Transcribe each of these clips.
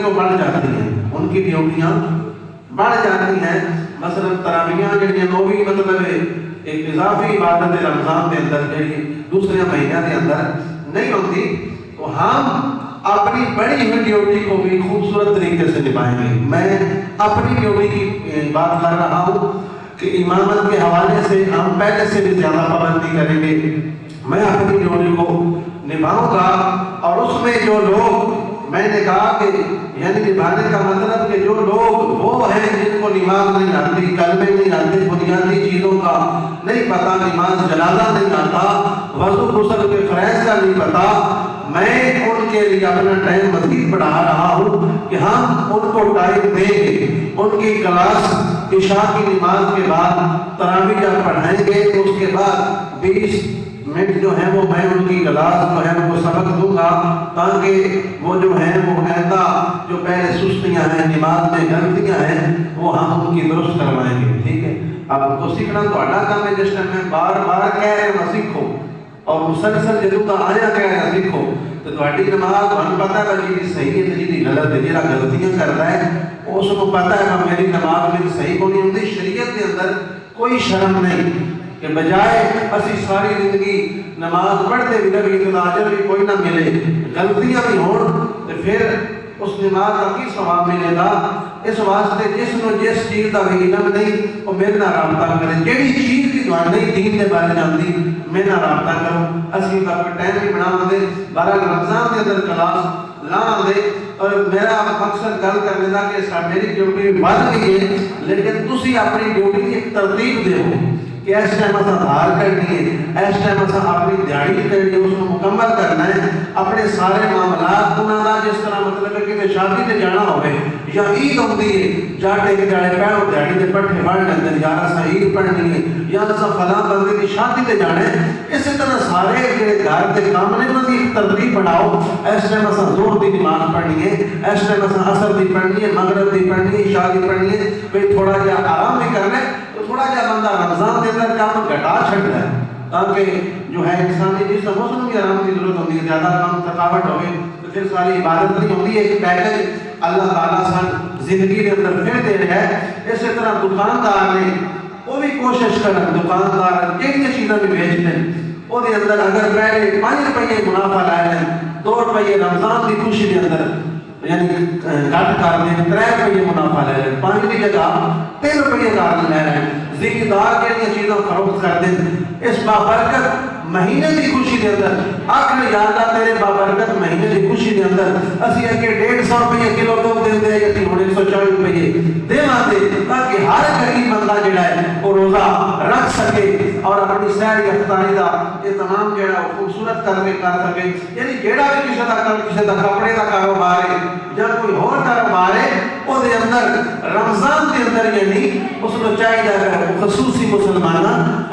وہ بڑھ جاتی ہیں، ان کی ڈیوٹیاں بڑھ جاتی ہیں۔ مثلا تراویحاں جڑیاں وہ بھی مطلب ایک اضافی عبادت رمضان کے اندر جڑی دوسرے مہینوں کے اندر نہیں ہوتی، تو ہم اپنی بڑی ہوئی ڈیوٹی کو بھی خوبصورت طریقے سے نبھائیں گے۔ میں اپنی ڈیوٹی کی بات کر رہا ہوں کہ امامت کے حوالے سے ہم پہلے سے بھی زیادہ پابندی کریں گے۔ میں اپنی ڈیوٹی کو نبھاؤں گا، اور اس میں جو لوگ، میں نے کہا کہ یعنی نبھانے کا مطلب کہ جو لوگ وہ ہیں جن کو نماز نہیں آتی، کلمے نہیں آتے، بنیادی چیزوں کا نہیں پتا، نماز جنازہ نہیں آتا، وضو غسل کے فرائض کا نہیں پتا، میں ان کے لیے اپنا ٹائم مزید بڑھا رہا ہوں کہ ہم ان کو ٹائم دیں گے۔ ان کی کلاس عشاء کی نماز کے بعد تراویح جب پڑھائیں گے تو اس کے بعد 20 منٹ جو ہیں وہ میں ان کی کلاس جو ہے وہ سبق دوں گا، تاکہ وہ جو ہیں وہ آئندہ جو پہلے سستیاں ہیں، نماز میں غلطیاں ہیں، وہ ہم ان کی درست کروائیں گے۔ ٹھیک ہے، اب کو سیکھنا تو اڈا کام ہے، جس ٹائم میں بار بار کہہ رہے ہیں سیکھو، اور مسلسل جدوں کا آیا کہہ رہے ہیں سیکھو، تو تہاڈی نماز تمہیں پتہ ہے جی صحیح ہے جی غلط ہے، جہاں غلطیاں کرتا ہے اس کو پتہ ہے کہ میری نماز میں صحیح نہیں ہوتی۔ شریعت کے اندر کوئی شرم نہیں کہ بجائے اسی ساری زندگی نماز پڑھتے بھی رہی تو اجر بھی کوئی نہ ملے، غلطیاں بھی ہون تو پھر اس نماز کا کی ثواب ملے گا۔ اس واسطے جس نو جس چیز کا بھی علم نہیں وہ میرے نال رابطہ کرے، جہی چیز کی تمہیں نہیں دین کے بارے جانتی میرے نال رابطہ کرو، اسی کا کوئی ٹائم بھی بنا دے، بارہ رمضان کے اندر کلاس لا دے۔ اور میرا مقصد گل کرنے کا کہ میری ڈیوٹی بڑھ گئی ہے، لیکن تسی اپنی ڈیوٹی کی ایک ترتیب دے ہو کہ اس ٹائم اساں دھار کرنی ہے، اس ٹائم اساں اپنی دیہڑی کرنی ہے، اس کو مکمل کرنا ہے، اپنے سارے معاملات انہاں دا جس طرح مطلب ہے کہ شادی تے جانا ہوئے یا عید ہوندی ہے، جاٹے کے جاڑے پہلو دیہڑی دے پٹھے بڑھ لیندے یا اساں عید پڑھنی ہے یا اساں فلاں بندے دی شادی تے جانا ہے، اسی طرح سارے جڑے گھر تے کام نے انہاں دی ایک ترتیب بناؤ۔ اس ٹائم اساں ظہر دی نماز پڑھنی ہے، اس ٹائم اساں عصر دی پڑھنی ہے، مغرب دی پڑھنی ہے، عشاء دی پڑھنی ہے، پھر تھوڑا جہا آرام بھی کرنا ہے، تھوڑا جا بندہ رمضان کے اندر کام گھٹا چھڑتا ہے تاکہ جو ہے انسانی جس موسم بھی آرام کی ضرورت ہوتی ہے، زیادہ کام تھکاوٹ ہوئے تو پھر ساری عبادت نہیں ہوتی ہے۔ ایک پیکج اللہ تعالیٰ سن زندگی کے اندر پھر دے رہا ہے۔ اسی طرح دکاندار نے وہ بھی کوشش کرن، دکاندار جہاں چیزاں بھی بیچ دیں وہ اندر اگر پہلے 5 روپیے منافع لائے ہیں، 2 روپیے رمضان کی خوشی کے اندر یعنی گھٹ کر دیں، 3 روپیے منافع لے لیں، 5 کی جگہ 3 روپیے لے لیں، ذمہ دار کے چیزوں فروخت کر دیں۔ اس بابرکت مہینے کی خوشی کے اندر آخر یا اللہ تیرے بابرکت مہینے کی خوشی کے اندر اسی ہے کہ 150 روپیے کلو دودھ دیں دے یا 140 روپیے دے دے تاکہ ہر غریب بندہ جڑا ہے وہ روزہ رکھ سکے اور اپنی سحری افطاری کا یہ تمام جڑا خوبصورت کر سکے۔ یعنی جڑا بھی کسی کا کپڑے کا کاروبار ہے یا کوئی اور کاروبار ہے وہ دے اندر رمضان کے اندر یعنی اس کو چاہیے کہ خصوصی مسلمان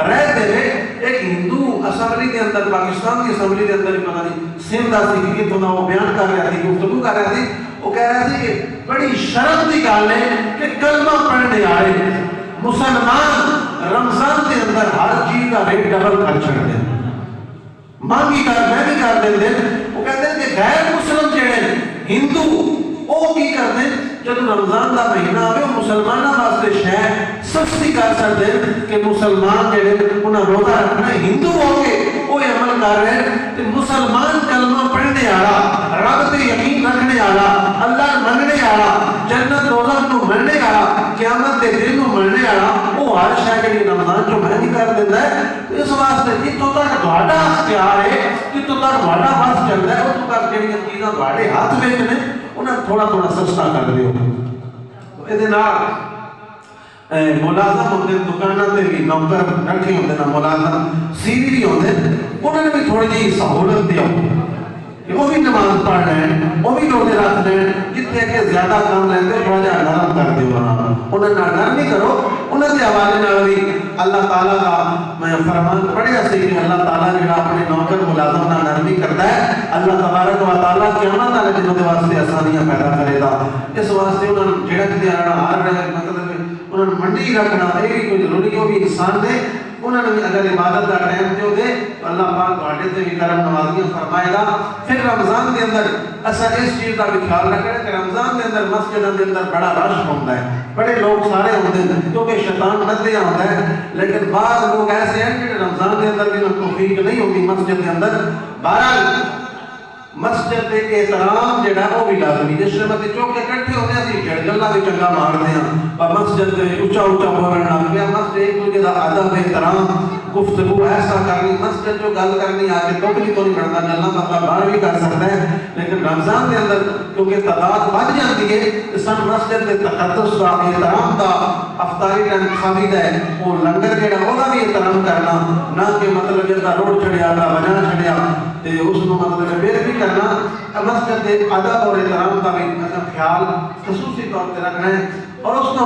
رہ دے۔ ایک ہندو اسمبلی کے اندر، پاکستان کی اسمبلی کے اندر پتہ نہیں سندھ سکھی تو وہ بیان کر رہا تھی، گفتگو کر رہا تھی، وہ کہہ رہا تھی کہ بڑی شرم کی گل ہے کہ کلمہ پڑھنے والے مسلمان رمضان کے اندر ہر چیز کا ریٹ ڈبل کر چھڑتے ہیں، مانگی کر میں بھی کر دیتے ہیں۔ وہ کہتے ہیں کہ غیر مسلم جڑے ہندو وہ کی کرتے ہیں جب رمضان کا مہینہ آئے وہ مسلمانوں واسطے شہر سستی کر سکتے ہیں کہ مسلمان جڑے انہیں روزہ رکھنا ہے، ہندو ہو کے وہ عمل کر رہے ہیں کہ مسلمان کلمہ پڑھنے والا، رب تے یقین رکھنے والا، اللہ مننے والا، جنت دوزخ کو مننے والا، قیامت کے دن کو مننے والا، وہ ہر شے کے لیے رمضان جو مہنگی کر دیتا ہے۔ تو اس واسطے جتوں تک تہاڈا اختیار ہے، جتوں تک تہاڈا بس چلتا ہے، اتوں تک جڑیاں چیزاں تہاڈے ہاتھ وچ نے انہیں تھوڑا تھوڑا سستا کر دیو۔ یہ ملازم ہوتے ہیں دکانوں سے بھی نوکر رکھے ہوتے ہیں، ملازم سیوی بھی ہوتے ہیں، انہوں نے بھی تھوڑی جی سہولت دیو کہ وہ بھی نماز پڑھ رہے ہیں، وہ بھی روزے رکھ رہے ہیں، جتنے کہ زیادہ کام رہتے تھوڑا جہا نرم کر دیو، انہیں نرم نہیں کرو۔ انہیں کے حوالے نال بھی اللہ تعالیٰ کا میں فرمان پڑھیا سی کہ اللہ تعالیٰ جڑا اپنے نوکر ملازم نال نرمی کرتا ہے، اللہ تبارک و تعالیٰ قیامت والے دنوں کے واسطے آسانیاں پیدا کرے گا۔ اس واسطے انہوں نے جڑا کتے آنا آ رہے ہیں، مطلب انہوں نے منڈی رکھنا یہ بھی کوئی ضروری ہے، وہ بھی انسان نے انہوں نے اگر عبادت کا ٹائم دیو دے اللہ پاک تواڈے تے بھی کرم نوازیاں فرمائے گا۔ پھر رمضان دے اندر اسا اس چیز کا بھی خیال رکھنا کہ رمضان دے اندر مسجد دے اندر بڑا رش ہوندا ہے، بڑے لوگ سارے ہوندے ہیں کیونکہ شیطان ندیا ہوندا ہے، لیکن بعض لوگ ایسے ہیں کہ رمضان دے اندر بھی توفیق نہیں ہوتی مسجد دے اندر۔ بہرحال مسجد کے احترام جڑا وہ بھی لازمی، جس میں چوکے کٹھے ہوتے ہیں جڑ گلا بھی چنگا مارتے ہیں پر مسجد اچھا اچھا بولنا لگ گیا، مسجد ایک دوسرے کا ادب احترام گفتگو ایسا کرنی، مسجد جو گل کرنی آ کے ٹوکری تو نہیں بنتا، گلا مطلب باہر بھی کر سکتا ہے، لیکن رمضان کے اندر کیونکہ تعداد بڑھ جاتی ہے اس مسجد کے تقدس کا احترام کا افطاری ٹائم خامد ہے وہ لنگر جڑا وہ بھی احترام کرنا، نہ کہ مطلب جیسا روڈ چڑھیا تھا وجہ چڑھیا اس کو مطلب بیر بھی کرنا، مسجد کے ادب اور احترام کا بھی خیال خصوصی طور پہ رکھنا ہے اور اس کو